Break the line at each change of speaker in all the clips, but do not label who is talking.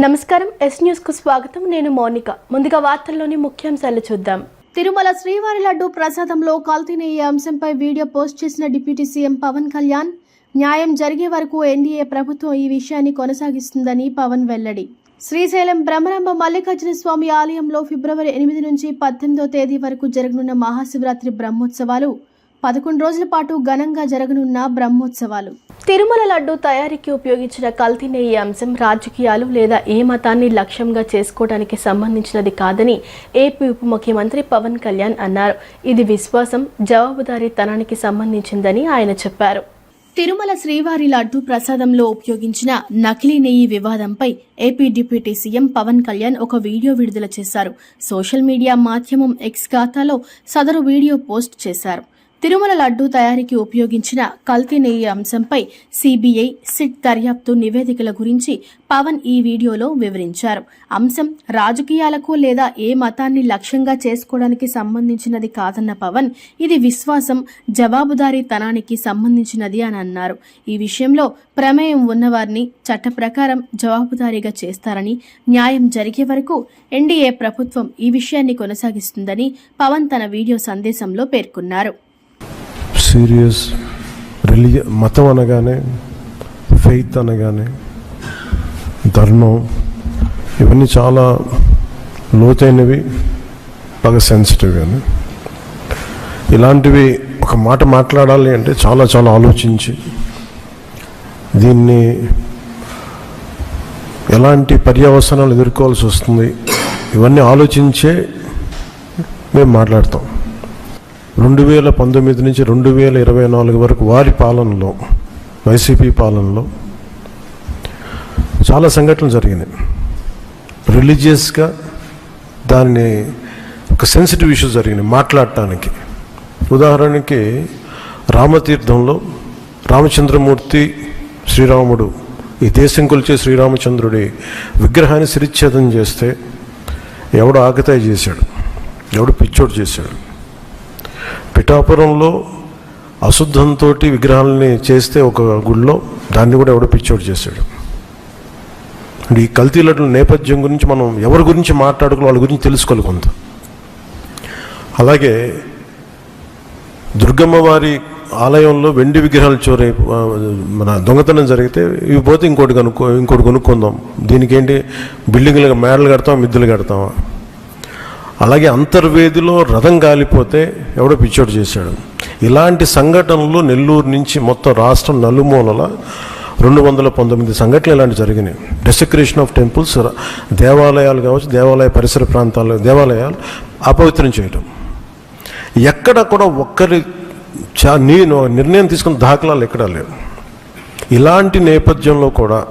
నమస్కారం yes news కు స్వాగతం. నేను మౌనిక. ముందుగా వార్తల్లోని ముఖ్యాంశాలు చూద్దాం. తిరుమల శ్రీవారి లడ్డు ప్రసాదంలో కల్తీ అంశంపై వీడియో పోస్ట్ చేసిన డిప్యూటీ సీఎం పవన్ కళ్యాణ్, న్యాయం జరిగే వరకు ఎన్డీఏ ప్రభుత్వం ఈ విషయాన్ని కొనసాగిస్తుందని పవన్ వెల్లడి. శ్రీశైలం బ్రహ్మరంభ మల్లికార్జున స్వామి ఆలయంలో ఫిబ్రవరి 8 నుంచి 18వ తేదీ వరకు జరగనున్న మహాశివరాత్రి బ్రహ్మోత్సవాలు 11 రోజుల పాటు ఘనంగా జరగనున్న బ్రహ్మోత్సవాలు. తిరుమల లడ్డు తయారీకి ఉపయోగించిన కల్తీ నెయ్యి అంశం రాజకీయాలు లేదా ఏ మతాన్ని లక్ష్యంగా చేసుకోవడానికి సంబంధించినది కాదని ఏపీ ఉప ముఖ్యమంత్రి పవన్ కళ్యాణ్ అన్నారు. ఇది విశ్వాసం, జవాబుదారీతనానికి సంబంధించిందని ఆయన చెప్పారు. తిరుమల శ్రీవారి లడ్డు ప్రసాదంలో ఉపయోగించిన నకిలీ నెయ్యి వివాదంపై AP deputy CM Pawan Kalyan ఒక వీడియో విడుదల చేశారు. సోషల్ మీడియా మాధ్యమం ఎక్స్ ఖాతాలో సదరు వీడియో పోస్ట్ చేశారు. తిరుమల లడ్డు తయారీకి ఉపయోగించిన కల్తీ నెయ్యి అంశంపై సిబిఐ, సిట్ దర్యాప్తు నివేదికల గురించి పవన్ ఈ వీడియోలో వివరించారు. అంశం రాజకీయాలకు లేదా ఏ మతాన్ని లక్ష్యంగా చేసుకోవడానికి సంబంధించినది కాదన్న పవన్, ఇది విశ్వాసం, జవాబుదారీతనానికి సంబంధించినది అని అన్నారు. ఈ విషయంలో ప్రమేయం ఉన్నవారిని చట్ట ప్రకారం జవాబుదారీగా చేస్తారని, న్యాయం జరిగే వరకు ఎన్డీఏ ప్రభుత్వం ఈ విషయాన్ని కొనసాగిస్తుందని పవన్ తన వీడియో సందేశంలో పేర్కొన్నారు.
సీరియస్ మతం అనగానే, ఫెయిత్ అనగానే, ధర్మం, ఇవన్నీ చాలా లోతైనవి, బాగా సెన్సిటివ్. కానీ ఇలాంటివి ఒక మాట మాట్లాడాలి అంటే చాలా చాలా ఆలోచించి దీన్ని ఎలాంటి పర్యవసనాలు ఎదుర్కోవాల్సి వస్తుంది ఇవన్నీ ఆలోచించే మేము మాట్లాడతాం. 2019 నుంచి 2024 వరకు వారి పాలనలో, వైసీపీ పాలనలో చాలా సంఘటనలు జరిగినాయి. రిలీజియస్గా దాన్ని ఒక సెన్సిటివ్ ఇష్యూ జరిగినాయి మాట్లాడటానికి. ఉదాహరణకి రామతీర్థంలో రామచంద్రమూర్తి, శ్రీరాముడు, ఈ దేశం కొలిచే శ్రీరామచంద్రుడి విగ్రహాన్ని శిరిచ్ఛేదం చేస్తే ఎవడు ఆకతాయి చేశాడు, ఎవడు పిచ్చోడు చేశాడు. పిఠాపురంలో అశుద్ధంతో విగ్రహాలని చేస్తే ఒక గుడిలో, దాన్ని కూడా ఎవడో పిచ్చోడు చేశాడు. అంటే ఈ కల్తీ లడ్డుల నేపథ్యం గురించి మనం ఎవరి గురించి మాట్లాడుకోవాలి, వాళ్ళ గురించి తెలుసుకోవాలి కొంత. అలాగే దుర్గమ్మ వారి ఆలయంలో వెండి విగ్రహాలు మన దొంగతనం జరిగితే ఇవి పోతే ఇంకోటి కొనుక్కుందాం, దీనికి ఏంటి బిల్డింగ్లు మేడలు కడతాం, మిద్దెలు కడతామా. అలాగే అంతర్వేదిలో రథం కాలిపోతే ఎవడో పిచ్చోడు చేశాడు. ఇలాంటి సంఘటనలు నెల్లూరు నుంచి మొత్తం రాష్ట్రం నలుమూలల 219 సంఘటనలు ఇలాంటి జరిగినాయి. డెసిక్రేషన్ ఆఫ్ టెంపుల్స్, దేవాలయాలు కావచ్చు, దేవాలయ పరిసర ప్రాంతాలు, దేవాలయాలు అపవిత్రం చేయటం. ఎక్కడ కూడా ఒక్కరి నిర్ణయం తీసుకున్న దాఖలాలు ఎక్కడా లేవు. ఇలాంటి నేపథ్యంలో కూడా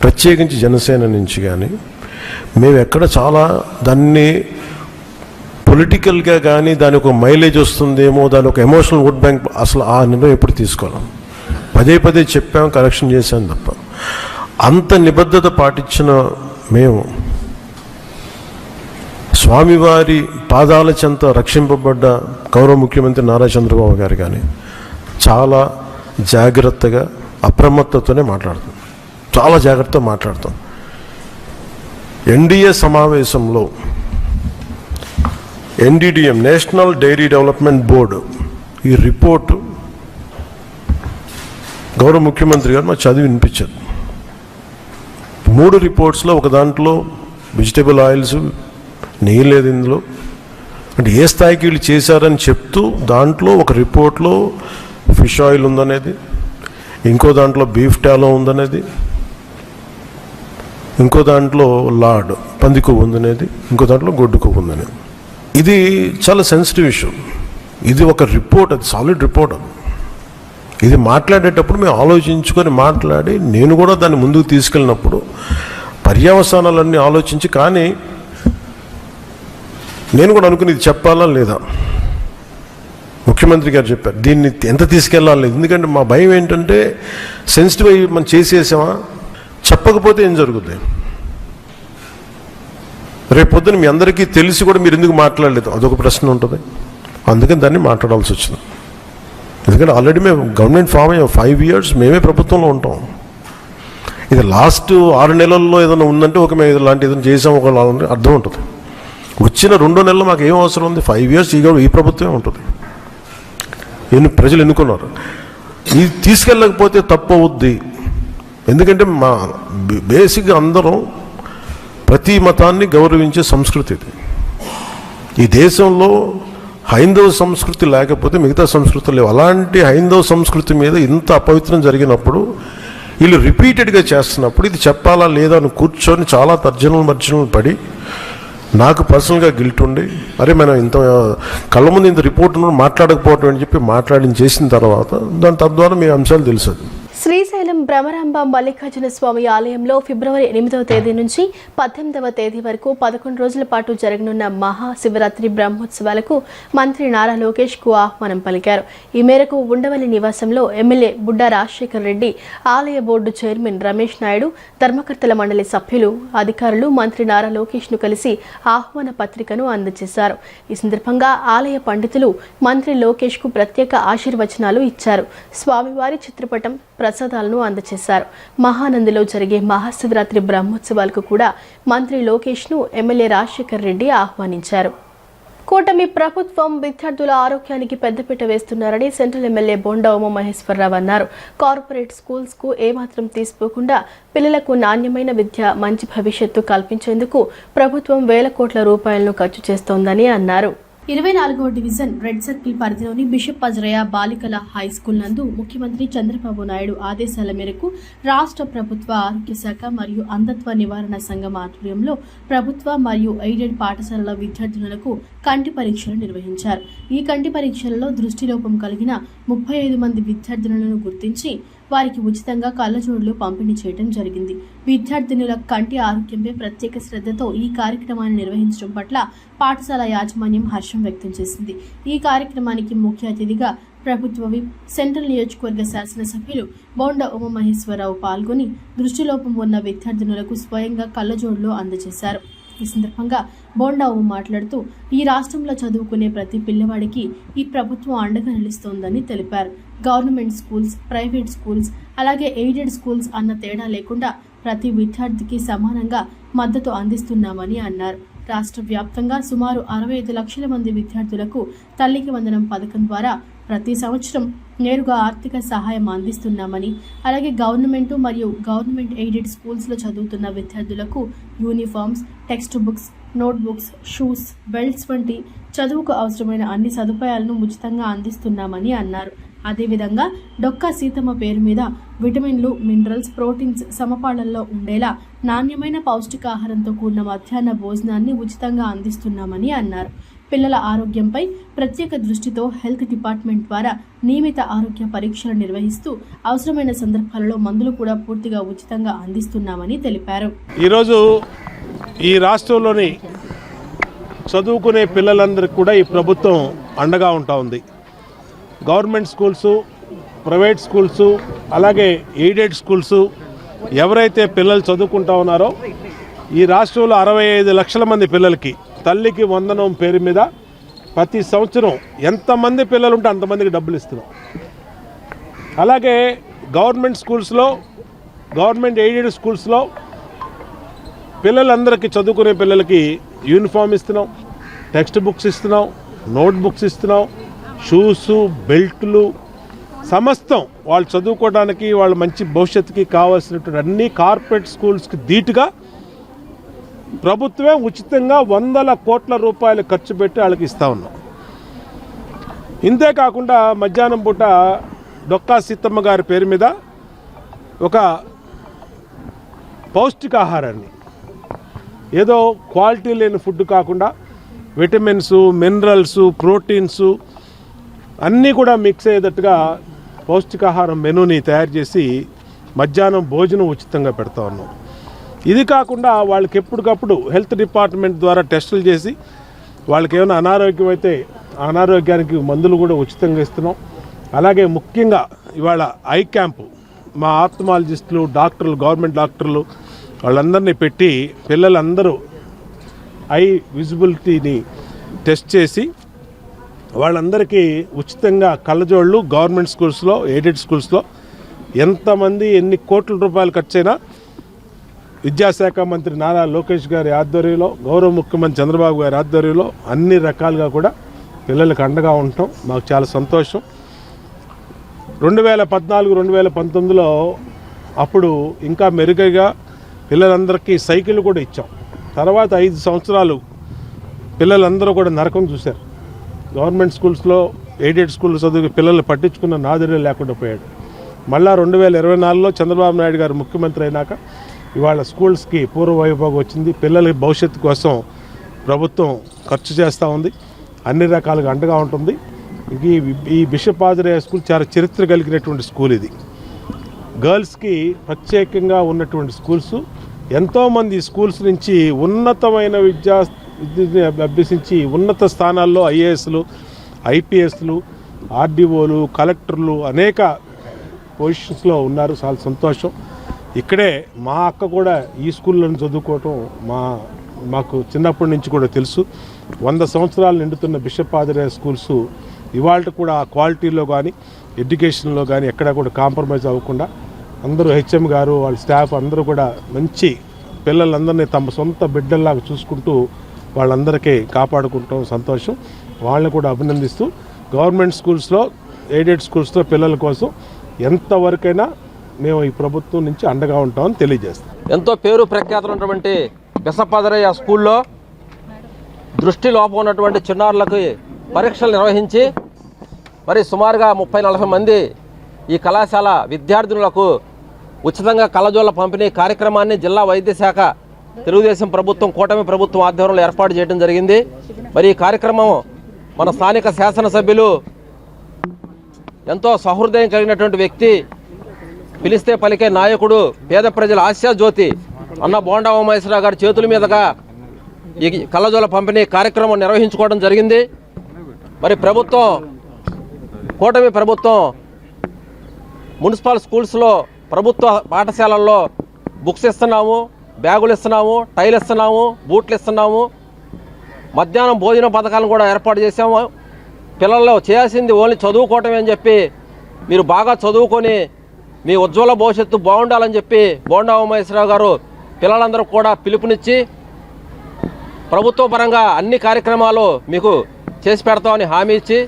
ప్రత్యేకించి జనసేన నుంచి కానీ మేము ఎక్కడ చాలా దాన్ని పొలిటికల్గా కానీ దానికి ఒక మైలేజ్ వస్తుందేమో, దాని ఒక ఎమోషనల్ ఓట్ బ్యాంక్, అసలు ఆ నిర్ణయం ఎప్పుడు తీసుకోవాలి. పదే చెప్పాం, కరెక్షన్ చేశాం తప్ప. అంత నిబద్ధత పాటించిన మేము స్వామివారి పాదాల చెంత రక్షింపబడ్డ గౌరవ ముఖ్యమంత్రి నారా చంద్రబాబు గారు కానీ చాలా జాగ్రత్తగా, అప్రమత్తతోనే మాట్లాడతాం, చాలా జాగ్రత్తగా మాట్లాడతాం. ఎన్డీఏ సమావేశంలో NDDM, national dairy development board, ఈ రిపోర్టు గౌరవ ముఖ్యమంత్రి గారు మాకు చదివి వినిపించారు. 3 రిపోర్ట్స్లో ఒక దాంట్లో వెజిటబుల్ ఆయిల్స్, నెయ్యి లేదు ఇందులో, అంటే ఏ స్థాయికి వీళ్ళు చేశారని చెప్తూ దాంట్లో ఒక రిపోర్ట్లో ఫిష్ ఆయిల్ ఉందనేది, ఇంకో దాంట్లో బీఫ్ టాలో ఉందనేది, ఇంకో దాంట్లో లాడ్ పంది కొవ్వు ఉందనేది, ఇంకో దాంట్లో గొడ్డు కొవ్వు ఉందనేది. ఇది చాలా సెన్సిటివ్ ఇష్యూ. ఇది ఒక రిపోర్ట్, అది సాలిడ్ రిపోర్ట్. ఇది మాట్లాడేటప్పుడు మేము ఆలోచించుకొని మాట్లాడి, నేను కూడా దాన్ని ముందుకు తీసుకెళ్ళినప్పుడు పర్యవసానాలన్నీ ఆలోచించి, కానీ నేను కూడా అనుకుని ఇది చెప్పాలా లేదా. ముఖ్యమంత్రి గారు చెప్పారు దీన్ని ఎంత తీసుకెళ్ళాలి, ఎందుకంటే మా భయం ఏంటంటే సెన్సిటివ్ అయ్యి మనం చేసేసామా, చెప్పకపోతే ఏం జరుగుతుంది. రేపు పొద్దున మీ అందరికీ తెలిసి కూడా మీరు ఎందుకు మాట్లాడలేదు, అదొక ప్రశ్న ఉంటుంది. అందుకని దాన్ని మాట్లాడాల్సి వచ్చింది. ఎందుకంటే ఆల్రెడీ మేము గవర్నమెంట్ ఫామ్ అయ్యాం, 5 years మేమే ప్రభుత్వంలో ఉంటాం. ఇది లాస్ట్ 6 నెలల్లో ఏదైనా ఉందంటే ఒక మేము ఇలాంటి ఏదైనా చేసాం ఒక అర్థం ఉంటుంది. వచ్చిన 2 నెలలు మాకు ఏం అవసరం ఉంది? 5 years ఈ ప్రభుత్వమే ఉంటుంది. ప్రజలు ఎన్నుకున్నారు. ఇది తీసుకెళ్ళకపోతే తప్పు అవుద్ది. ఎందుకంటే మా బేసిక్గా అందరం ప్రతి మతాన్ని గౌరవించే సంస్కృతి ఇది. ఈ దేశంలో హైందవ సంస్కృతి లేకపోతే మిగతా సంస్కృతులు లేవు. అలాంటి హైందవ సంస్కృతి మీద ఇంత అపవిత్రం జరిగినప్పుడు వీళ్ళు రిపీటెడ్గా చేస్తున్నప్పుడు ఇది చెప్పాలా లేదా అని కూర్చొని చాలా తర్జనలు పడి నాకు పర్సనల్గా గిల్ట్ ఉండి అరే మనం ఇంత కళ్ళ ముందు ఇంత రిపోర్ట్ మాట్లాడకపోవటం అని చెప్పి చేసిన తర్వాత తద్వారా మీ అంశాలు తెలుసు.
శ్రీశైలం భ్రమరాంబ మల్లికార్జున స్వామి ఆలయంలో ఫిబ్రవరి 8వ తేదీ నుంచి 18వ తేదీ వరకు 11 రోజుల పాటు జరగనున్న మహాశివరాత్రి బ్రహ్మోత్సవాలకు మంత్రి నారా లోకేష్ కు ఆహ్వానం పలికారు. ఈ మేరకు ఉండవల్లి నివాసంలో ఎమ్మెల్యే బుడ్డా రాజశేఖర్ రెడ్డి, ఆలయ బోర్డు చైర్మన్ రమేష్ నాయుడు, ధర్మకర్తల మండలి సభ్యులు, అధికారులు మంత్రి నారా లోకేష్ ను కలిసి ఆహ్వాన పత్రికను అందజేశారు. ఈ సందర్భంగా ఆలయ పండితులు మంత్రి లోకేష్ కు ప్రత్యేక ఆశీర్వచనాలు ఇచ్చారు. స్వామివారి చిత్రపటం, ప్రసాదాలను అందజేశారు. మహానందిలో జరిగే మహాశివరాత్రి బ్రహ్మోత్సవాలకు కూడా మంత్రి లోకేష్ ను ఎమ్మెల్యే రాజశేఖర్ రెడ్డి ఆహ్వానించారు. కూటమి ప్రభుత్వం విద్యార్థుల ఆరోగ్యానికి పెద్దపీట వేస్తున్నారని సెంట్రల్ ఎమ్మెల్యే బొండా ఉమామహేశ్వరరావు అన్నారు. కార్పొరేట్ స్కూల్స్ కు ఏమాత్రం తీసిపోకుండా పిల్లలకు నాణ్యమైన విద్య, మంచి భవిష్యత్తు కల్పించేందుకు ప్రభుత్వం వేల కోట్ల రూపాయలను ఖర్చు చేస్తోందని అన్నారు. 24వ డివిజన్ రెడ్ సర్కిల్ పరిధిలోని బిషప్ అజరయ్య బాలికల హై స్కూల్ నందు ముఖ్యమంత్రి చంద్రబాబు నాయుడు ఆదేశాల మేరకు రాష్ట్ర ప్రభుత్వ ఆరోగ్య శాఖ మరియు అంధత్వ నివారణ సంఘం ఆధ్వర్యంలో ప్రభుత్వ మరియు ఎయిడెడ్ పాఠశాలల విద్యార్థినులకు కంటి పరీక్షలు నిర్వహించారు. ఈ కంటి పరీక్షలలో దృష్టిలోపం కలిగిన 35 మంది విద్యార్థినులను గుర్తించి వారికి ఉచితంగా కళ్ళజోడులు పంపిణీ చేయడం జరిగింది. విద్యార్థినుల కంటి ఆరోగ్యంపై ప్రత్యేక శ్రద్ధతో ఈ కార్యక్రమాన్ని నిర్వహించడం పట్ల పాఠశాల యాజమాన్యం హర్షం వ్యక్తం చేసింది. ఈ కార్యక్రమానికి ముఖ్య అతిథిగా ప్రభుత్వ విప్, సెంట్రల్ నియోజకవర్గ శాసనసభ్యులు బొండా ఉమామహేశ్వరరావు పాల్గొని దృష్టిలోపం ఉన్న విద్యార్థినులకు స్వయంగా కళ్ళజోడులు అందజేశారు. ఈ సందర్భంగా బొండా ఉమ మాట్లాడుతూ ఈ రాష్ట్రంలో చదువుకునే ప్రతి పిల్లవాడికి ఈ ప్రభుత్వం అండగా నిలుస్తోందని తెలిపారు. గవర్నమెంట్ స్కూల్స్, ప్రైవేట్ స్కూల్స్, అలాగే ఎయిడెడ్ స్కూల్స్ అన్న తేడా లేకుండా ప్రతి విద్యార్థికి సమానంగా మద్దతు అందిస్తున్నామని అన్నారు. రాష్ట్ర వ్యాప్తంగా సుమారు 65 లక్షల మంది విద్యార్థులకు తల్లికి వందనం పథకం ద్వారా ప్రతి సంవత్సరం నేరుగా ఆర్థిక సహాయం అందిస్తున్నామని, అలాగే గవర్నమెంట్ మరియు గవర్నమెంట్ ఎయిడెడ్ స్కూల్స్లో చదువుతున్న విద్యార్థులకు uniforms, text books, notebooks, shoes, belts వంటి చదువుకు అవసరమైన అన్ని సదుపాయాలను ఉచితంగా అందిస్తున్నామని అన్నారు. అదేవిధంగా డొక్కా సీతమ్మ పేరు మీద విటమిన్లు, మినరల్స్, ప్రోటీన్స్ సమపాళ్లలో ఉండేలా నాణ్యమైన పౌష్టికాహారంతో కూడిన మధ్యాహ్న భోజనాన్ని ఉచితంగా అందిస్తున్నామని అన్నారు. పిల్లల ఆరోగ్యంపై ప్రత్యేక దృష్టితో హెల్త్ డిపార్ట్మెంట్ ద్వారా నియమిత ఆరోగ్య పరీక్షలు నిర్వహిస్తూ అవసరమైన సందర్భాలలో మందులు కూడా పూర్తిగా ఉచితంగా అందిస్తున్నామని తెలిపారు.
ఈరోజు ఈ రాష్ట్రంలోని చదువుకునే పిల్లలందరికీ కూడా ఈ ప్రభుత్వం అండగా ఉంటా ఉంది. గవర్నమెంట్ స్కూల్సు, ప్రైవేట్ స్కూల్సు, అలాగే ఎయిడెడ్ స్కూల్సు ఎవరైతే పిల్లలు చదువుకుంటా ఉన్నారో ఈ రాష్ట్రంలో 65 లక్షల మంది పిల్లలకి తల్లికి వందనం పేరు మీద ప్రతి సంవత్సరం ఎంతమంది పిల్లలు ఉంటే అంతమందికి డబ్బులు ఇస్తున్నాం. అలాగే గవర్నమెంట్ స్కూల్స్లో, గవర్నమెంట్ ఎయిడెడ్ స్కూల్స్లో పిల్లలందరికీ చదువుకునే పిల్లలకి యూనిఫామ్ ఇస్తున్నాం, టెక్స్ట్ బుక్స్ ఇస్తున్నాం, నోట్ బుక్స్ ఇస్తున్నాం, షూసు, బెల్ట్లు, సమస్తం వాళ్ళు చదువుకోవడానికి వాళ్ళ మంచి భవిష్యత్తుకి కావాల్సినటువంటి అన్ని కార్పొరేట్ స్కూల్స్కి ధీటుగా ప్రభుత్వమే ఉచితంగా 100 కోట్ల రూపాయలు ఖర్చు పెట్టి వాళ్ళకి ఇస్తూ ఉన్నాం. ఇంతేకాకుండా మధ్యాహ్నం పూట డొక్కా సీతమ్మ గారి పేరు మీద ఒక పౌష్టికాహారాన్ని, ఏదో క్వాలిటీ లేని ఫుడ్ కాకుండా విటమిన్స్, మినరల్స్, ప్రోటీన్స్ అన్నీ కూడా మిక్స్ అయ్యేటట్టుగా పౌష్టికాహారం మెనూని తయారు చేసి మధ్యాహ్నం భోజనం ఉచితంగా పెడతా ఉన్నాం. ఇది కాకుండా వాళ్ళకి ఎప్పటికప్పుడు హెల్త్ డిపార్ట్మెంట్ ద్వారా టెస్టులు చేసి వాళ్ళకి ఏమైనా అనారోగ్యం అయితే ఆ అనారోగ్యానికి మందులు కూడా ఉచితంగా ఇస్తున్నాం. అలాగే ముఖ్యంగా ఇవాళ ఐ క్యాంపు మా ఆప్థమాలజిస్టులు, డాక్టర్లు, గవర్నమెంట్ డాక్టర్లు వాళ్ళందరినీ పెట్టి పిల్లలందరూ ఐ విజిబిలిటీని టెస్ట్ చేసి వాళ్ళందరికీ ఉచితంగా కళ్ళజోళ్ళు గవర్నమెంట్ స్కూల్స్లో, ఎయిడెడ్ స్కూల్స్లో ఎంతమంది ఎన్ని కోట్ల రూపాయలు ఖర్చు అయినా విద్యాశాఖ మంత్రి నారా లోకేష్ గారి ఆధ్వర్యంలో, గౌరవ ముఖ్యమంత్రి చంద్రబాబు గారి ఆధ్వర్యంలో అన్ని రకాలుగా కూడా పిల్లలకు అండగా ఉండటం మాకు చాలా సంతోషం. 2014-2019లో అప్పుడు ఇంకా మెరుగైగా పిల్లలందరికీ సైకిల్ కూడా ఇచ్చాం. తర్వాత 5 సంవత్సరాలు పిల్లలందరూ కూడా నరకం చూశారు. గవర్నమెంట్ స్కూల్స్లో, ఎయిడెడ్ స్కూల్ చదువు పిల్లల్ని పట్టించుకున్న నాదిరే లేకుండా పోయాడు. మళ్ళా 2024లో చంద్రబాబు నాయుడు గారు ముఖ్యమంత్రి అయినాక ఇవాళ స్కూల్స్కి పూర్వ వైభవం వచ్చింది. పిల్లల భవిష్యత్తు కోసం ప్రభుత్వం ఖర్చు చేస్తూ ఉంది, అన్ని రకాలుగా అండగా ఉంటుంది. ఈ బిషప్ ఆంజనేయ స్కూల్ చాలా చరిత్ర కలిగినటువంటి స్కూల్. ఇది గర్ల్స్కి ప్రత్యేకంగా ఉన్నటువంటి స్కూల్స్. ఎంతోమంది స్కూల్స్ నుంచి ఉన్నతమైన విద్యని అభ్యసించి ఉన్నత స్థానాల్లో ఐఏఎస్లు, ఐపీఎస్లు, ఆర్డీఓలు, కలెక్టర్లు అనేక పొజిషన్స్లో ఉన్నారు. చాలా సంతోషం. ఇక్కడే మా అక్క కూడా ఈ స్కూల్లో చదువుకోవటం మాకు చిన్నప్పటి నుంచి కూడా తెలుసు. 100 సంవత్సరాలు నిండుతున్న బిషప్ ఆంజనేయ స్కూల్స్ ఇవాళ కూడా ఆ క్వాలిటీలో కానీ ఎడ్యుకేషన్లో కానీ ఎక్కడా కూడా కాంప్రమైజ్ అవ్వకుండా అందరూ హెచ్ఎం గారు వాళ్ళ స్టాఫ్ అందరూ కూడా మంచి పిల్లలందరినీ తమ సొంత బిడ్డల్లాగా చూసుకుంటూ వాళ్ళందరికీ కాపాడుకుంటాం. సంతోషం. వాళ్ళని కూడా అభినందిస్తూ గవర్నమెంట్ స్కూల్స్లో, ఎయిడెడ్ స్కూల్స్లో పిల్లల కోసం ఎంతవరకైనా మేము ఈ ప్రభుత్వం నుంచి అండగా ఉంటామని తెలియజేస్తాం.
ఎంతో పేరు ప్రఖ్యాతులు ఉన్నటువంటి బిషప్ ఆంజనేయ స్కూల్లో దృష్టి లోపం ఉన్నటువంటి చిన్నారులకు పరీక్షలు నిర్వహించి మరి సుమారుగా 30-40 మంది ఈ కళాశాల విద్యార్థినులకు ఉచితంగా కళ్ళజోళ్ళ పంపిణీ కార్యక్రమాన్ని జిల్లా వైద్య శాఖ, తెలుగుదేశం ప్రభుత్వం, కూటమి ప్రభుత్వం ఆధ్వర్యంలో ఏర్పాటు చేయడం జరిగింది. మరి ఈ కార్యక్రమం మన స్థానిక శాసనసభ్యులు, ఎంతో సహృదయం కలిగినటువంటి వ్యక్తి, పిలిస్తే పలికే నాయకుడు, పేద ప్రజల ఆశాజ్యోతి అన్న బోండా ఉమేశ్వరరావు గారి చేతుల మీదుగా ఈ కళ్ళజోళ్ళ పంపిణీ కార్యక్రమం నిర్వహించుకోవడం జరిగింది. మరి కూటమి ప్రభుత్వం మున్సిపల్ స్కూల్స్లో, ప్రభుత్వ పాఠశాలల్లో బుక్స్ ఇస్తున్నాము, బ్యాగులు ఇస్తున్నాము, టైలు ఇస్తున్నాము, బూట్లు ఇస్తున్నాము, మధ్యాహ్నం భోజన పథకాలను కూడా ఏర్పాటు చేసాము. పిల్లల్లో చేయాల్సింది ఓన్లీ చదువుకోవటమే అని చెప్పి, మీరు బాగా చదువుకొని మీ ఉజ్వల భవిష్యత్తు బాగుండాలని చెప్పి బోండా ఉమేశ్వరరావు గారు పిల్లలందరూ కూడా పిలుపునిచ్చి ప్రభుత్వ పరంగా అన్ని కార్యక్రమాలు మీకు చేసి పెడతామని హామీ ఇచ్చి,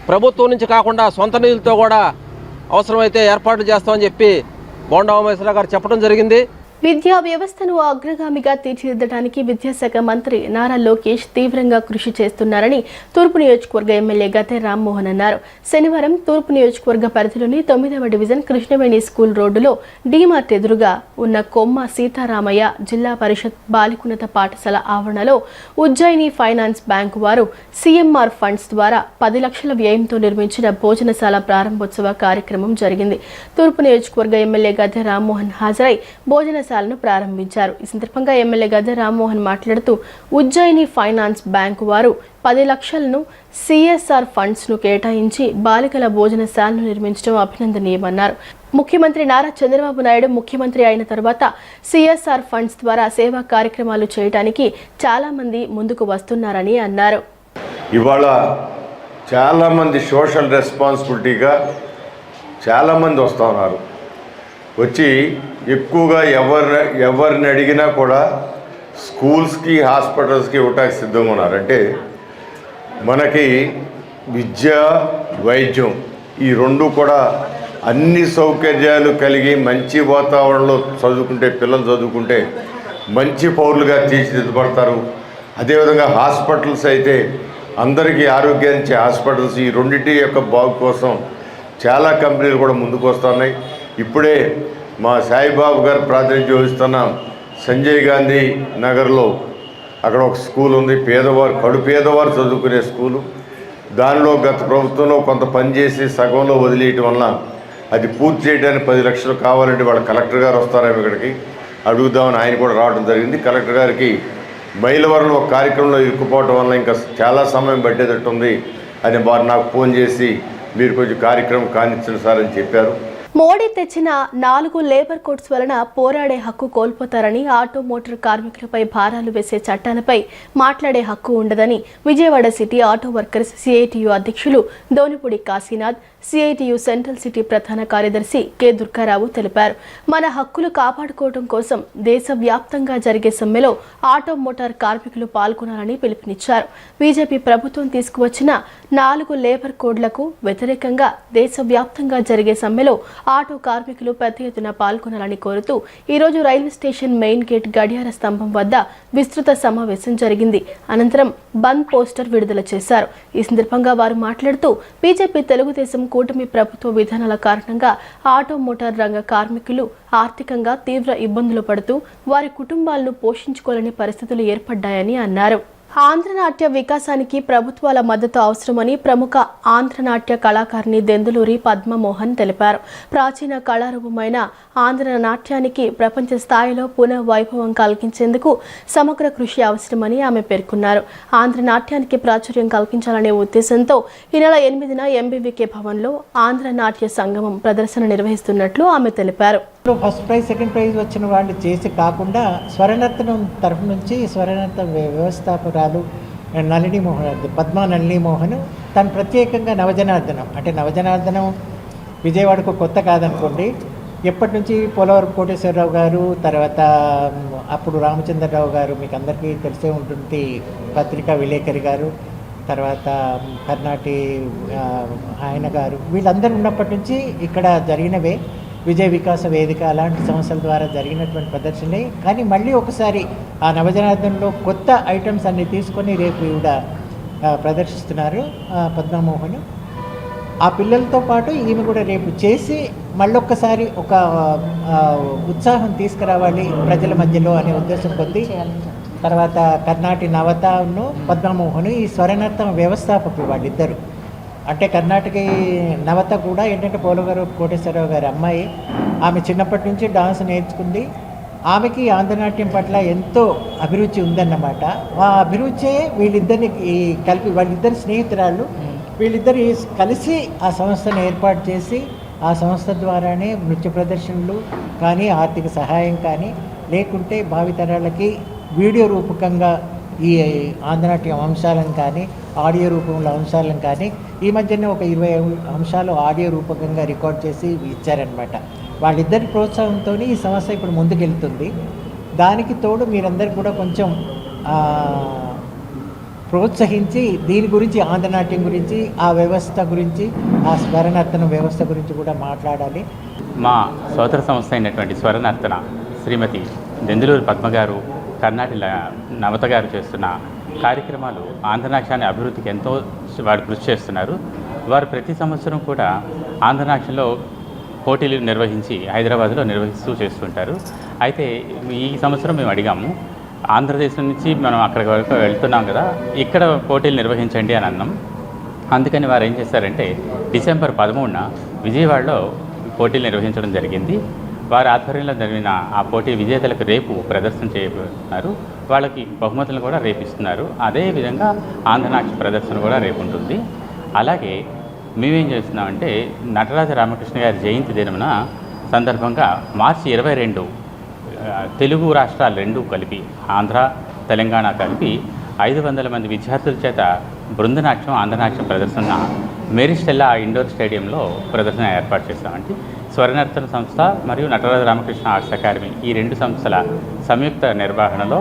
ప్రభుత్వం నుంచి కాకుండా సొంత నిధులతో కూడా అవసరమైతే ఏర్పాటు చేస్తామని చెప్పి బోండా ఉమేశ్వరరావు గారు చెప్పడం జరిగింది.
విద్యా వ్యవస్థను అగ్రగామిగా తీర్చిదిద్దడానికి విద్యాశాఖ మంత్రి నారా లోకేష్ తీవ్రంగా కృషి చేస్తున్నారని తూర్పు నియోజకవర్గ ఎమ్మెల్యే గద్దె రామ్మోహన్ అన్నారు. శనివారం తూర్పు నియోజకవర్గ పరిధిలోని 9వ డివిజన్ కృష్ణవేణి స్కూల్ రోడ్డులో డీమార్ట్ ఎదురుగా ఉన్న కొమ్మ సీతారామయ్య జిల్లా పరిషత్ బాలికున్నత పాఠశాల ఆవరణలో ఉజ్జయిని ఫైనాన్స్ బ్యాంకు వారు సీఎంఆర్ ఫండ్స్ ద్వారా 10 లక్షల వ్యయంతో నిర్మించిన భోజనశాల ప్రారంభోత్సవ కార్యక్రమం జరిగింది. తూర్పు నియోజకవర్గ ఎమ్మెల్యే గద్దె రామ్మోహన్ హాజరై భోజనశాలను ప్రారంభించారు. ఈ సందర్భంగా ఎమ్మెల్యే గద్దె రామ్మోహన్ మాట్లాడుతూ ఉజ్జయిని ఫైనాన్స్ బ్యాంకు వారు 10 లక్షలను సిఎస్ఆర్ ఫండ్స్ ను కేటాయించి బాలికల భోజనశాలను నిర్మించడం అభినందనీయమన్నారు. ముఖ్యమంత్రి నారా చంద్రబాబు నాయుడు ముఖ్యమంత్రి అయిన తర్వాత సిఎస్ఆర్ ఫండ్స్ ద్వారా సేవా కార్యక్రమాలు చేయడానికి చాలా మంది ముందుకు వస్తున్నారని అన్నారు.
ఇవాళ చాలా మంది సోషల్ రెస్పాన్సిబిలిటీగా చాలా మంది వస్తూ ఉన్నారు. వచ్చి ఎక్కువగా ఎవరిని అడిగినా కూడా స్కూల్స్కి, హాస్పిటల్స్కి ఇవ్వటానికి సిద్ధంగా ఉన్నారు. అంటే మనకి విద్య, వైద్యం ఈ రెండు కూడా అన్ని సౌకర్యాలు కలిగి మంచి వాతావరణంలో చదువుకుంటే, పిల్లలు చదువుకుంటే మంచి పౌరులుగా తీర్చిదిద్దబడతారు. అదేవిధంగా హాస్పిటల్స్ అయితే అందరికీ ఆరోగ్యాన్నిచ్చే హాస్పిటల్స్, ఈ రెండింటి యొక్క బాగు కోసం చాలా కంపెనీలు కూడా ముందుకు వస్తున్నాయి. ఇప్పుడే మా సాయిబాబు గారు ప్రాతినిధ్యం వహిస్తున్న సంజయ్ గాంధీ నగర్లో అక్కడ ఒక స్కూల్ ఉంది, కడు పేదవారు చదువుకునే స్కూలు. దానిలో గత ప్రభుత్వంలో కొంత పనిచేసి సగంలో వదిలేయటం వల్ల అది పూర్తి చేయడానికి 10 లక్షలు కావాలంటే వాళ్ళ కలెక్టర్ గారు వస్తారేమో ఇక్కడికి అడుగుదామని ఆయన కూడా రావడం జరిగింది. కలెక్టర్ గారికి మైలవరంలో ఒక కార్యక్రమంలో ఇరుక్కుపోవటం వల్ల ఇంకా చాలా సమయం పట్టేటట్టుంది అని వారు నాకు ఫోన్ చేసి మీరు కొంచెం కార్యక్రమం కానిచ్చిన సార్ అని చెప్పారు.
మోడీ తెచ్చిన 4 లేబర్ కోడ్స్ వలన పోరాడే హక్కు కోల్పోతారని, ఆటో మోటార్ కార్మికులపై భారాలు వేసే చట్టాలపై మాట్లాడే హక్కు ఉండదని Vijayawada city auto workers CITU అధ్యక్షులు Donipudi Kashinath, CITU central city ప్రధాన కార్యదర్శి కె దుర్గారావు తెలిపారు. మన హక్కులు కాపాడుకోవడం కోసం దేశవ్యాప్తంగా జరిగే సమ్మెలో ఆటో మోటార్ కార్మికులు పాల్గొనాలని పిలుపునిచ్చారు. బీజేపీ ప్రభుత్వం తీసుకువచ్చిన 4 లేబర్ కోడ్లకు వ్యతిరేకంగా దేశవ్యాప్తంగా జరిగే సమ్మెలో ఆటో కార్మికులు పెద్ద ఎత్తున పాల్గొనాలని కోరుతూ ఈరోజు రైల్వే స్టేషన్ మెయిన్ గేట్ గడియార స్తంభం వద్ద విస్తృత సమావేశం జరిగింది. అనంతరం బంద్ పోస్టర్ విడుదల చేశారు. ఈ సందర్భంగా వారు మాట్లాడుతూ బీజేపీ తెలుగుదేశం కూటమి ప్రభుత్వ విధానాల కారణంగా ఆటో మోటార్ రంగ కార్మికులు ఆర్థికంగా తీవ్ర ఇబ్బందులు పడుతూ వారి కుటుంబాలను పోషించుకోలేని పరిస్థితులు ఏర్పడ్డాయని అన్నారు. ఆంధ్రనాట్య వికాసానికి ప్రభుత్వాల మద్దతు అవసరమని ప్రముఖ ఆంధ్రనాట్య కళాకారిణి దెందులూరి పద్మమోహన్ తెలిపారు. ప్రాచీన కళారూపమైన ఆంధ్రనాట్యానికి ప్రపంచ స్థాయిలో పునః వైభవం కలిగించేందుకు సమగ్ర కృషి అవసరమని ఆమె పేర్కొన్నారు. ఆంధ్రనాట్యానికి ప్రాచుర్యం కల్పించాలనే ఉద్దేశంతో ఈ నెల 8న ఎంబీవీకే భవన్లో ఆంధ్రనాట్య సంగమం ప్రదర్శన నిర్వహిస్తున్నట్లు ఆమె తెలిపారు.
ఫస్ట్ ప్రైజ్, సెకండ్ ప్రైజ్ వచ్చిన వాళ్ళు చేసి కాకుండా స్వరనర్తనం తరఫు నుంచి స్వరనర్త వ్యవస్థాపకురాలు పద్మా నళిని మోహన్ తను ప్రత్యేకంగా నవజనార్దనం, అంటే నవజనార్దనం విజయవాడకు కొత్త కాదనుకోండి. ఎప్పటి నుంచి పోలవరం కోటేశ్వరరావు గారు, తర్వాత అప్పుడు రామచంద్రరావు గారు, మీకు అందరికీ తెలిసే ఉంటుంది, పత్రికా విలేకరి గారు, తర్వాత కర్ణాటి ఆయన గారు, వీళ్ళందరూ ఉన్నప్పటి నుంచి ఇక్కడ జరిగినవే విజయ వికాస వేదిక అలాంటి సంస్థల ద్వారా జరిగినటువంటి ప్రదర్శనలే. కానీ మళ్ళీ ఒకసారి ఆ నవజనార్దనంలో కొత్త ఐటమ్స్ అన్ని తీసుకొని రేపు ఈవిడ ప్రదర్శిస్తున్నారు పద్మమోహన్. ఆ పిల్లలతో పాటు ఈమె కూడా రేపు చేసి మళ్ళొక్కసారి ఒక ఉత్సాహం తీసుకురావాలి ప్రజల మధ్యలో అనే ఉద్దేశం కొద్దీ తర్వాత కర్ణాటి నవతను పద్మమోహన్ ఈ స్వరనర్తం వ్యవస్థాపకులు వాళ్ళిద్దరు. అంటే కర్ణాటక నవత కూడా ఏంటంటే పోలవరం కోటేశ్వరరావు గారి అమ్మాయి. ఆమె చిన్నప్పటి నుంచి డాన్స్ నేర్చుకుంది. ఆమెకి ఆంధ్రనాట్యం పట్ల ఎంతో అభిరుచి ఉందన్నమాట. ఆ అభిరుచే వీళ్ళిద్దరిని కలిపి, వాళ్ళిద్దరు స్నేహితురాళ్ళు, వీళ్ళిద్దరు కలిసి ఆ సంస్థను ఏర్పాటు చేసి ఆ సంస్థ ద్వారానే నృత్య ప్రదర్శనలు కానీ, ఆర్థిక సహాయం కానీ, లేకుంటే భావితరాలకి వీడియో రూపకంగా ఈ ఆంధ్రనాట్యం అంశాలను కానీ, ఆడియో రూపంలో అంశాలను కానీ, ఈ మధ్యనే ఒక 20 అంశాలు ఆడియో రూపకంగా రికార్డ్ చేసి ఇచ్చారనమాట. వాళ్ళిద్దరి ప్రోత్సాహంతో ఈ సంస్థ ఇప్పుడు ముందుకెళ్తుంది. దానికి తోడు మీరందరూ కూడా కొంచెం ప్రోత్సహించి దీని గురించి, ఆంధ్రనాట్యం గురించి, ఆ వ్యవస్థ గురించి, ఆ స్వరనర్తన వ్యవస్థ గురించి కూడా మాట్లాడాలి.
మా సోదర సంస్థ అయినటువంటి స్వరనర్తన శ్రీమతి దెందులూరి పద్మ గారు, కర్ణాటి నవత గారు చేస్తున్న కార్యక్రమాలు ఆంధ్రనాట్యాన్ని అభివృద్ధికి ఎంతో వారు కృషి చేస్తున్నారు. వారు ప్రతి సంవత్సరం కూడా ఆంధ్రనాట్యంలో పోటీలు నిర్వహించి హైదరాబాద్లో నిర్వహిస్తూ చేస్తుంటారు. అయితే ఈ సంవత్సరం మేము అడిగాము, ఆంధ్రదేశం నుంచి మనం అక్కడికి వరకు వెళ్తున్నాం కదా, ఇక్కడ పోటీలు నిర్వహించండి అని అన్నాం. అందుకని వారు ఏం చేశారంటే డిసెంబర్ 13న విజయవాడలో పోటీలు నిర్వహించడం జరిగింది. వారి ఆధ్వర్యంలో జరిగిన ఆ పోటీ విజేతలకు రేపు ప్రదర్శన చేయబోతున్నారు. వాళ్ళకి బహుమతులు కూడా రేపు ఇస్తున్నారు. అదేవిధంగా ఆంధ్రనాట్య ప్రదర్శన కూడా రేపు ఉంటుంది. అలాగే మేమేం చేస్తున్నామంటే నటరాజ రామకృష్ణ గారి జయంతి దినమున సందర్భంగా మార్చి 22 తెలుగు రాష్ట్రాలు రెండు కలిపి, ఆంధ్ర తెలంగాణ కలిపి 500 మంది విద్యార్థుల చేత బృందనాట్యం, ఆంధ్రనాట్యం ప్రదర్శన మేరీస్టెల్లా ఇండోర్ స్టేడియంలో ప్రదర్శన ఏర్పాటు చేశామంటే స్వరనర్తన సంస్థ మరియు నటరాజ రామకృష్ణ ఆర్ట్స్ అకాడమీ ఈ రెండు సంస్థల సంయుక్త నిర్వహణలో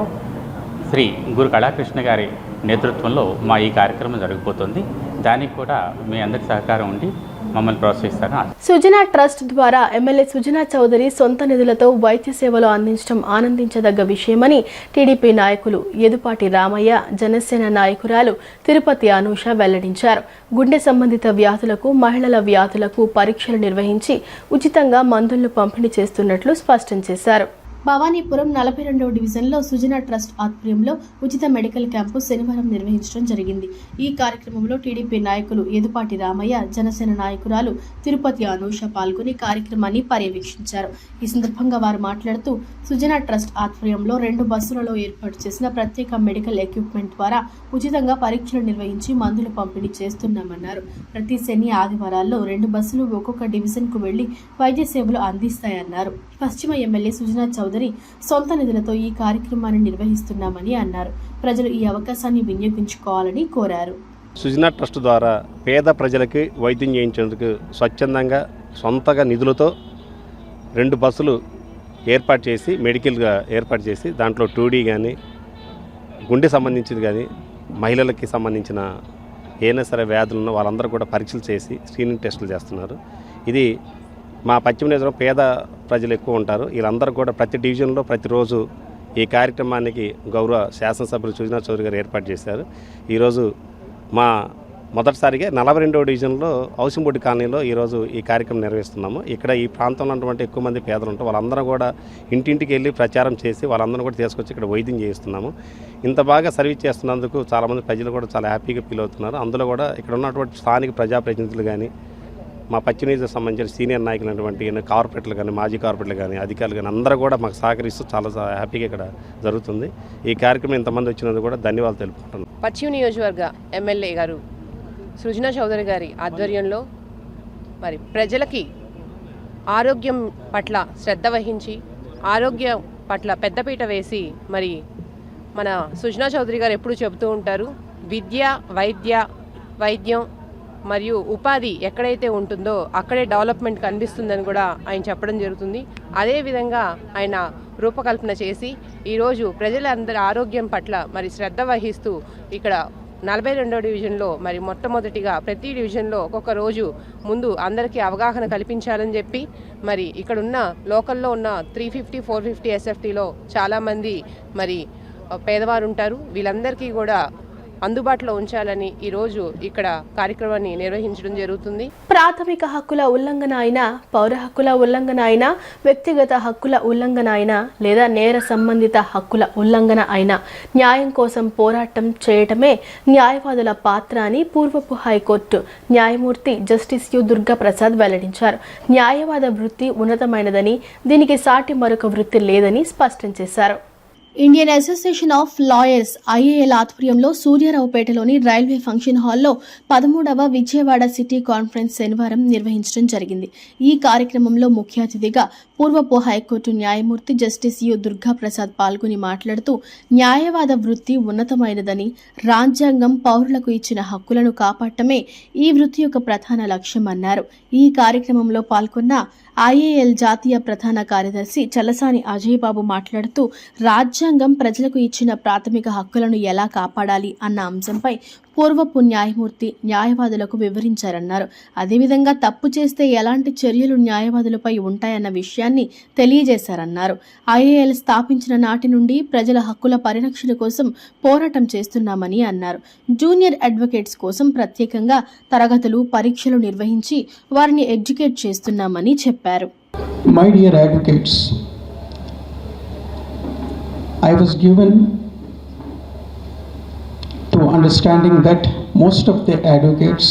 శ్రీ గురు కళాకృష్ణ గారి నేతృత్వంలో మా ఈ కార్యక్రమం జరిగిపోతుంది. దానికి కూడా మీ అందరి సహకారం ఉండి మమ్మల్ని ప్రోత్సహిస్తారు.
సుజనా ట్రస్ట్ ద్వారా ఎమ్మెల్యే సుజనా చౌదరి సొంత నిధులతో వైద్య సేవలు అందించడం ఆనందించదగ్గ విషయమని టీడీపీ నాయకులు ఎదుపాటి రామయ్య, జనసేన నాయకురాలు తిరుపతి అనూష వెల్లడించారు. గుండె సంబంధిత వ్యాధులకు, మహిళల వ్యాధులకు పరీక్షలు నిర్వహించి ఉచితంగా మందులను పంపిణీ చేస్తున్నట్లు స్పష్టం చేశారు. భవానీపురం 42వ డివిజన్లో సుజనా ట్రస్ట్ ఆధ్వర్యంలో ఉచిత మెడికల్ క్యాంపు శనివారం నిర్వహించడం జరిగింది. ఈ కార్యక్రమంలో టీడీపీ నాయకులు ఏదుపాటి రామయ్య, జనసేన నాయకురాలు తిరుపతి అనూష పాల్గొని కార్యక్రమాన్ని పర్యవేక్షించారు. ఈ సందర్భంగా వారు మాట్లాడుతూ సుజనా ట్రస్ట్ ఆధ్వర్యంలో 2 బస్సులలో ఏర్పాటు చేసిన ప్రత్యేక మెడికల్ ఎక్విప్మెంట్ ద్వారా ఉచితంగా పరీక్షలు నిర్వహించి మందులు పంపిణీ చేస్తున్నామన్నారు. ప్రతి శని ఆదివారాల్లో 2 బస్సులు ఒక్కొక్క డివిజన్కు వెళ్లి వైద్య సేవలు అందిస్తాయన్నారు. పశ్చిమ ఎమ్మెల్యే సుజనా చౌదరి సొంత నిధులతో ఈ కార్యక్రమాన్ని నిర్వహిస్తున్నామని అన్నారు. ప్రజలు ఈ అవకాశాన్ని వినియోగించుకోవాలని కోరారు.
సుజనా ట్రస్ట్ ద్వారా పేద ప్రజలకి వైద్యం చేయించేందుకు స్వచ్ఛందంగా సొంతగా నిధులతో 2 బస్సులు ఏర్పాటు చేసి మెడికల్గా ఏర్పాటు చేసి దాంట్లో 2D కానీ గుండె సంబంధించింది కానీ మహిళలకి సంబంధించిన ఏదైనా సరే వ్యాధులు ఉన్న వాళ్ళందరూ కూడా పరీక్షలు చేసి స్క్రీనింగ్ టెస్టులు చేస్తున్నారు. ఇది మా పశ్చిమ నియోజకవర్గంలో పేద ప్రజలు ఎక్కువ ఉంటారు. వీళ్ళందరూ కూడా ప్రతి డివిజన్లో ప్రతిరోజు ఈ కార్యక్రమానికి గౌరవ శాసనసభ్యులు సుజనా చౌదరి గారు ఏర్పాటు చేశారు. ఈరోజు మా మొదటిసారిగా 42వ డివిజన్లో హౌసింగ్ కాలనీలో ఈరోజు ఈ కార్యక్రమం నిర్వహిస్తున్నాము. ఇక్కడ ఈ ప్రాంతంలో ఉన్నటువంటి ఎక్కువ మంది పేదలు ఉంటారు. వాళ్ళందరూ కూడా ఇంటింటికి వెళ్ళి ప్రచారం చేసి వాళ్ళందరూ కూడా తీసుకొచ్చి ఇక్కడ వైద్యం చేయిస్తున్నాము. ఇంత బాగా సర్వీస్ చేస్తున్నందుకు చాలామంది ప్రజలు కూడా చాలా హ్యాపీగా ఫీల్ అవుతున్నారు. అందులో కూడా ఇక్కడ ఉన్నటువంటి స్థానిక ప్రజాప్రతినిధులు కానీ మా పశ్చిమ నియోజకవర్గం సంబంధించిన సీనియర్ నాయకులైనటువంటి కార్పొరేటర్లు కానీ మాజీ కార్పొరేటర్లు కానీ అధికారులు కానీ అందరూ కూడా మాకు సహకరిస్తూ చాలా హ్యాపీగా ఇక్కడ జరుగుతుంది. ఈ కార్యక్రమం ఇంతమంది వచ్చినందుకు కూడా ధన్యవాదాలు తెలుపుకుంటున్నాను.
పశ్చిమ నియోజకవర్గ ఎమ్మెల్యే గారు సుజనా చౌదరి గారి ఆధ్వర్యంలో మరి ప్రజలకి ఆరోగ్యం పట్ల శ్రద్ధ వహించి ఆరోగ్యం పట్ల పెద్దపీట వేసి మరి మన సుజనా చౌదరి గారు ఎప్పుడు చెబుతూ ఉంటారు, విద్య వైద్యం మరియు ఉపాధి ఎక్కడైతే ఉంటుందో అక్కడే డెవలప్మెంట్ కనిపిస్తుందని కూడా ఆయన చెప్పడం జరుగుతుంది. అదేవిధంగా ఆయన రూపకల్పన చేసి ఈరోజు ప్రజలందరి ఆరోగ్యం పట్ల మరి శ్రద్ధ వహిస్తూ ఇక్కడ 42వ డివిజన్లో మరి మొట్టమొదటిగా ప్రతి డివిజన్లో ఒక్కొక్క రోజు ముందు అందరికీ అవగాహన కల్పించాలని చెప్పి మరి ఇక్కడున్న లోకల్లో ఉన్న 350, 450 SFTలో చాలామంది మరి పేదవారు ఉంటారు. వీళ్ళందరికీ కూడా అందుబాటులో ఉంచాలని ఈరోజు ఇక్కడ కార్యక్రమాన్ని నిర్వహించడం జరుగుతుంది.
ప్రాథమిక హక్కుల ఉల్లంఘన అయినా, పౌర హక్కుల ఉల్లంఘన అయినా, వ్యక్తిగత హక్కుల ఉల్లంఘన అయినా లేదా నేర సంబంధిత హక్కుల ఉల్లంఘన అయినా న్యాయం కోసం పోరాటం చేయటమే న్యాయవాదుల పాత్ర అని పూర్వపు హైకోర్టు న్యాయమూర్తి జస్టిస్ యు దుర్గా ప్రసాద్ వెల్లడించారు. న్యాయవాద వృత్తి ఉన్నతమైనదని, దీనికి సాటి మరొక వృత్తి లేదని స్పష్టం చేశారు. Indian association of lawyers IAL ఆధ్వర్యంలో సూర్యారావుపేటలోని రైల్వే ఫంక్షన్ హాల్లో 13వ విజయవాడ సిటీ కాన్ఫరెన్స్ శనివారం నిర్వహించడం జరిగింది. ఈ కార్యక్రమంలో ముఖ్య అతిథిగా పూర్వపు హైకోర్టు న్యాయమూర్తి జస్టిస్ యు దుర్గా ప్రసాద్ పాల్గొని మాట్లాడుతూ న్యాయవాద వృత్తి ఉన్నతమైనదని, రాజ్యాంగం పౌరులకు ఇచ్చిన హక్కులను కాపాడటమే ఈ వృత్తి యొక్క ప్రధాన లక్ష్యమన్నారు. ఈ కార్యక్రమంలో పాల్గొన్న ఐఏఎల్ జాతీయ ప్రధాన కార్యదర్శి చలసాని అజయ్ బాబు మాట్లాడుతూ రాజ్యాంగం ప్రజలకు ఇచ్చిన ప్రాథమిక హక్కులను ఎలా కాపాడాలి అన్న అంశంపై పూర్వపు న్యాయమూర్తి న్యాయవాదులకు వివరించారన్నారు. అదేవిధంగా తప్పు చేస్తే ఎలాంటి చర్యలు న్యాయవాదులపై ఉంటాయన్న విషయాన్ని తెలియజేశారన్నారు. ఐఏఎల్ స్థాపించిన నాటి నుండి ప్రజల హక్కుల పరిరక్షణ కోసం పోరాటం చేస్తున్నామని అన్నారు. జూనియర్ అడ్వకేట్స్ కోసం ప్రత్యేకంగా తరగతులు, పరీక్షలు నిర్వహించి వారిని ఎడ్యుకేట్ చేస్తున్నామని చెప్పారు.
My dear advocates, I was given to understanding that most of the advocates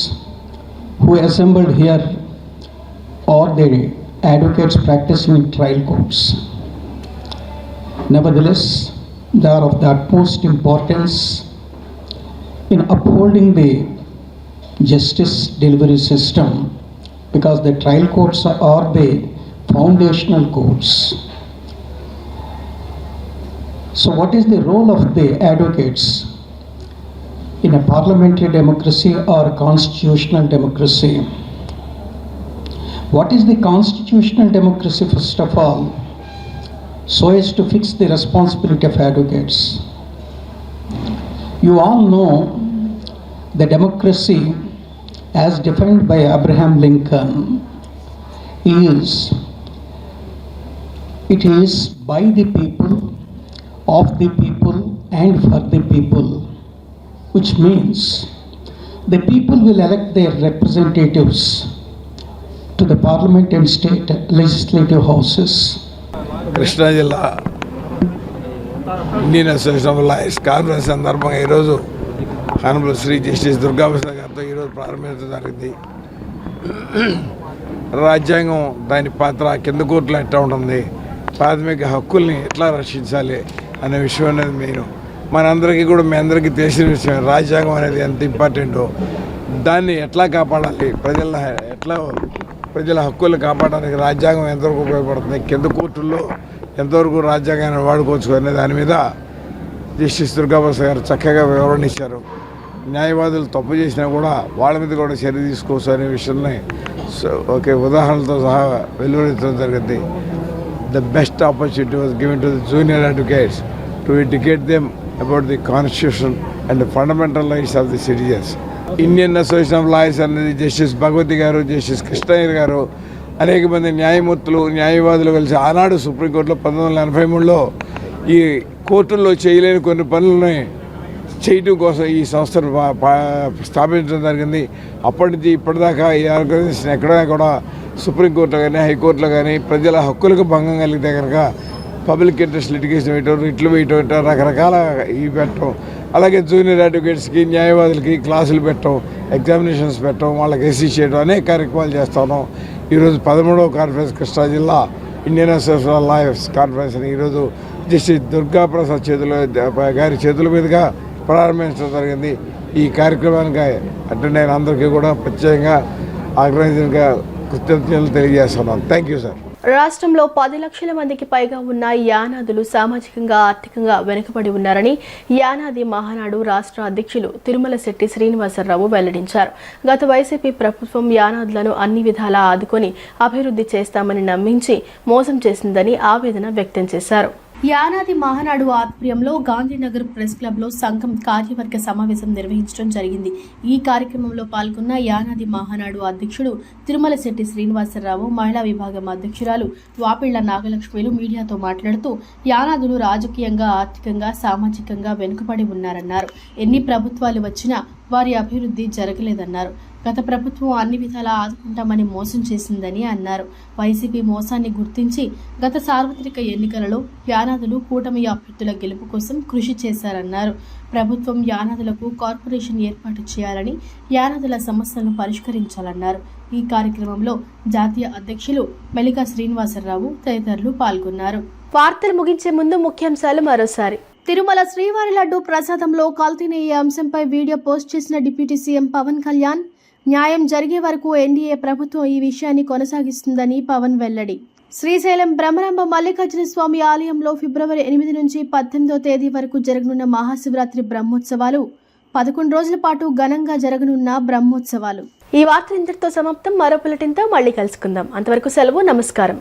who assembled here are the advocates practicing in trial courts. Nevertheless, they are of the utmost importance in upholding the justice delivery system, because the trial courts are the foundational courts. So what is the role of the advocates in a parliamentary democracy or constitutional democracy? What is the constitutional democracy, first of all, so as to fix the responsibility of advocates? You all know the democracy as defined by Abraham Lincoln it is by the people, of the people and for the people, which means the people will elect their representatives to the parliament and state legislative houses.
Krishna జిల్లా Indian association of lawyers conference సందర్భంగా ఈరోజు honourable Shri justice Durgaprasad గారితో ఈరోజు ప్రారంభించడం జరిగింది. రాజ్యాంగం దాని పాత్ర కింద కోర్టులో ఎట్లా ఉంటుంది, ప్రాథమిక హక్కుల్ని ఎట్లా రక్షించాలి అనే విషయం అనేది మెయిన్. మనందరికీ కూడా మీ అందరికీ తెలిసిన విషయం, రాజ్యాంగం అనేది ఎంత ఇంపార్టెంటో దాన్ని ఎట్లా కాపాడాలి, ప్రజల హక్కుల్ని కాపాడడానికి రాజ్యాంగం ఎంతవరకు ఉపయోగపడుతుంది, కింద కోర్టుల్లో ఎంతవరకు రాజ్యాంగాన్ని వాడుకోవచ్చు అనే దాని మీద జస్టిస్ దుర్గాప్రసాద్ గారు చక్కగా వివరణ ఇచ్చారు. న్యాయవాదులు తప్పు చేసినా కూడా వాళ్ళ మీద కూడా చర్య తీసుకోవచ్చు అనే విషయాన్ని ఒకే ఉదాహరణలతో సహా వెలువరించడం జరిగింది. The best opportunity was given to the junior advocates to educate them about the constitution and the fundamental rights of the citizens. Indian association of lawyers అనేది జస్టిస్ భగవతి గారు, జస్టిస్ కృష్ణయ్య గారు, అనేక మంది న్యాయమూర్తులు, న్యాయవాదులు కలిసి ఆనాడు సుప్రీంకోర్టులో 1983లో ఈ కోర్టుల్లో చేయలేని కొన్ని పనులని చేయటం కోసం ఈ సంస్థను స్థాపించడం జరిగింది. అప్పటి నుంచి ఇప్పటిదాకా ఈ ఆర్గనైజేషన్ ఎక్కడైనా కూడా సుప్రీంకోర్టులో కానీ, హైకోర్టులో కానీ ప్రజల హక్కులకు భంగం కలిగితే కనుక పబ్లిక్ ఇంట్రెస్ట్ లిటిగేషన్ వేయటం, రిట్లు వేయటం, రకరకాల ఇవి పెట్టడం, అలాగే జూనియర్ అడ్వకేట్స్కి, న్యాయవాదులకి క్లాసులు పెట్టడం, ఎగ్జామినేషన్స్ పెట్టడం, వాళ్ళకి అసిస్ట్ చేయడం అనేక కార్యక్రమాలు చేస్తున్నాం. ఈరోజు 13వ కాన్ఫరెన్స్ కృష్ణా జిల్లా ఇండియన్ అసోసియేషన్ ఆఫ్ లాయర్స్ కాన్ఫరెన్స్ని ఈరోజు జస్టిస్ దుర్గాప్రసాద్ గారి చేతుల మీదుగా ప్రారంభించడం జరిగింది. ఈ కార్యక్రమానికి అటెండ్ అయిన అందరికీ కూడా ప్రత్యేకంగా ఆర్గనైజర్గా కృతజ్ఞతలు తెలియజేస్తున్నాను. Thank you sir.
రాష్ట్రంలో 10 లక్షల మందికి పైగా ఉన్న యానాదులు సామాజికంగా, ఆర్థికంగా వెనుకబడి ఉన్నారని యానాది మహానాడు రాష్ట్ర అధ్యక్షులు తిరుమల శెట్టి శ్రీనివాసరావు వెల్లడించారు. గత వైసీపీ ప్రభుత్వం యానాదులను అన్ని విధాలా ఆదుకొని అభివృద్ధి చేస్తామని నమ్మించి మోసం చేసిందని ఆవేదన వ్యక్తం చేశారు. యానాది మహానాడు ఆధ్వర్యంలో గాంధీనగర్ ప్రెస్ క్లబ్లో సంఘం కార్యవర్గ సమావేశం నిర్వహించడం జరిగింది. ఈ కార్యక్రమంలో పాల్గొన్న యానాది మహానాడు అధ్యక్షుడు తిరుమల శెట్టి శ్రీనివాసరావు, మహిళా విభాగం అధ్యక్షురాలు వాపిళ్ల నాగలక్ష్మిలు మీడియాతో మాట్లాడుతూ యానాదులు రాజకీయంగా, ఆర్థికంగా, సామాజికంగా వెనుకబడి ఉన్నారన్నారు. ఎన్ని ప్రభుత్వాలు వచ్చినా వారి అభివృద్ధి జరగలేదన్నారు. గత ప్రభుత్వం అన్ని విధాలా ఆదుకుంటామని మోసం చేసిందని అన్నారు. వైసీపీ మోసాన్ని గుర్తించి గత సార్వత్రిక ఎన్నికలలో యానాదులు కూటమి అభ్యర్థుల గెలుపు కోసం కృషి చేశారన్నారు. ప్రభుత్వం యానాదులకు కార్పొరేషన్ ఏర్పాటు చేయాలని, యానాదుల సమస్యలను పరిష్కరించాలన్నారు. ఈ కార్యక్రమంలో జాతీయ అధ్యక్షులు మెలికా శ్రీనివాసరావు తదితరులు పాల్గొన్నారు. వార్తలు ముగించే ముందు ముఖ్యాంశాలు మరోసారి. తిరుమల శ్రీవారి లడ్డు ప్రసాదంలో కల్తీనయ్యే అంశంపై వీడియో పోస్ట్ చేసిన డిప్యూటీ సీఎం పవన్ కళ్యాణ్, న్యాయం జరిగే వరకు ఎన్డీఏ ప్రభుత్వం ఈ విషయాన్ని కొనసాగిస్తుందని పవన్ వెల్లడి. శ్రీశైలం బ్రహ్మరంభ మల్లికార్జున స్వామి ఆలయంలో ఫిబ్రవరి 8 నుంచి 18వ తేదీ వరకు జరగనున్న మహాశివరాత్రి బ్రహ్మోత్సవాలు 11 రోజుల పాటు ఘనంగా జరగనున్న బ్రహ్మోత్సవాలు. ఈ వార్త ఇంతటితో సమాప్తం. మరో బులెటిన్తో మళ్ళీ కలుసుకుందాం. అంతవరకు సెలవు. నమస్కారం.